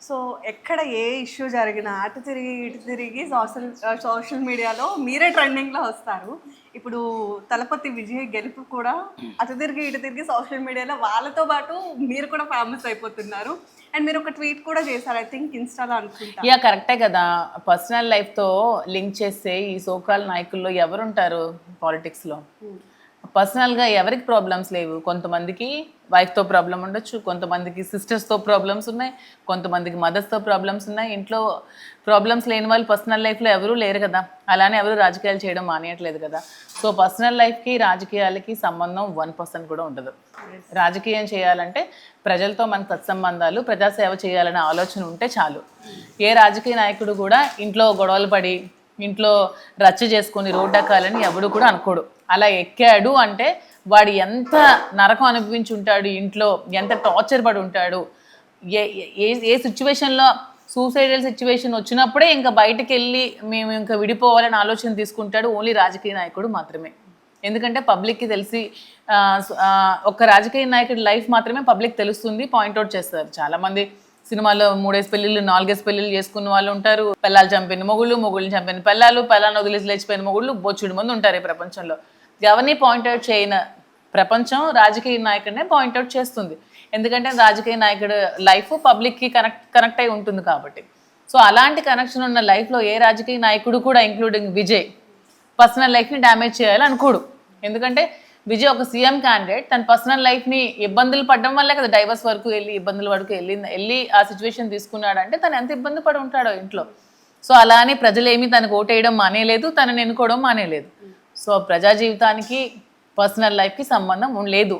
So ఎక్కడ ఏ issue జరిగినా అటు తిరిగి ఇటు తిరిగి సోషల్ మీడియాలో మీరే ట్రెండింగ్లో వస్తారు. ఇప్పుడు తలపతి విజయ్ గెలుపు కూడా అటు తిరిగి ఇటు తిరిగి సోషల్ మీడియాలో వాళ్ళతో పాటు మీరు కూడా ఫేమస్ అయిపోతున్నారు. అండ్ మీరు ఒక ట్వీట్ కూడా చేశారు, ఐ థింక్ ఇన్స్టాలో అనుకుంటా. యా కరెక్టే కదా. పర్సనల్ లైఫ్తో లింక్ చేస్తే ఈ సోకాల్ నాయకుల్లో ఎవరుంటారు పాలిటిక్స్లో? పర్సనల్గా ఎవరికి ప్రాబ్లమ్స్ లేవు. కొంతమందికి వైఫ్తో ప్రాబ్లం ఉండొచ్చు, కొంతమందికి సిస్టర్స్తో ప్రాబ్లమ్స్ ఉన్నాయి, కొంతమందికి మదర్స్తో ప్రాబ్లమ్స్ ఉన్నాయి. ఇంట్లో ప్రాబ్లమ్స్ లేని వాళ్ళు పర్సనల్ లైఫ్లో ఎవరూ లేరు కదా. అలానే ఎవరు రాజకీయాలు చేయడం మానేయట్లేదు కదా. సో పర్సనల్ లైఫ్కి రాజకీయాలకి సంబంధం 1% కూడా ఉండదు. రాజకీయం చేయాలంటే ప్రజలతో మనకు సత్సంబంధాలు, ప్రజాసేవ చేయాలనే ఆలోచన ఉంటే చాలు. ఏ రాజకీయ నాయకుడు కూడా ఇంట్లో గొడవలు పడి ఇంట్లో రచ్చ చేసుకొని రోడ్డు ఎక్కాలని ఎవడు కూడా అనుకోడు. అలా ఎక్కాడు అంటే వాడు ఎంత నరకం అనుభవించి ఉంటాడు, ఇంట్లో ఎంత టార్చర్ పడి ఉంటాడు. ఏ సిచ్యువేషన్లో సూసైడల్ సిచ్యువేషన్ వచ్చినప్పుడే ఇంకా బయటకు వెళ్ళి మేము ఇంకా విడిపోవాలని ఆలోచన తీసుకుంటాడు ఓన్లీ రాజకీయ నాయకుడు మాత్రమే. ఎందుకంటే పబ్లిక్కి తెలిసి ఒక రాజకీయ నాయకుడి లైఫ్ మాత్రమే పబ్లిక్ తెలుస్తుంది, పాయింట్అవుట్ చేస్తారు. చాలామంది సినిమాలో 3 పెళ్ళిళ్ళు 4 పెళ్ళిళ్ళు చేసుకున్న వాళ్ళు ఉంటారు. పిల్లలు చంపిన మొగుళ్ళు, మొగుళ్ళని చంపిన పిల్లలను వదిలేసి లేచిపోయిన మొగుళ్ళు బొచ్చుడు మంది ఉంటారు ఈ ప్రపంచంలో. ఎవరిని పాయింట్అవుట్ చేయని ప్రపంచం రాజకీయ నాయకుడినే పాయింట్అవుట్ చేస్తుంది. ఎందుకంటే రాజకీయ నాయకుడు లైఫ్ పబ్లిక్కి కనెక్ట్ అయి ఉంటుంది కాబట్టి. సో అలాంటి కనెక్షన్ ఉన్న లైఫ్లో ఏ రాజకీయ నాయకుడు కూడా ఇంక్లూడింగ్ విజయ్ పర్సనల్ లైఫ్ని డ్యామేజ్ చేయాలి అనుకోడు. ఎందుకంటే విజయ్ ఒక సీఎం క్యాండిడేట్, తన పర్సనల్ లైఫ్ని ఇబ్బందులు పడడం వల్లే కదా డైవర్స్ వరకు వెళ్ళి ఇబ్బందుల వరకు వెళ్ళి ఆ సిచ్యువేషన్ తీసుకున్నాడంటే తను ఎంత ఇబ్బంది పడి ఉంటాడో ఇంట్లో. సో అలా అని ప్రజలేమీ తనకు ఓటేయడం మానేయలేదు, తనని ఎన్నుకోవడం మానేయలేదు. సో ప్రజా జీవితానికి పర్సనల్ లైఫ్కి సంబంధం లేదు.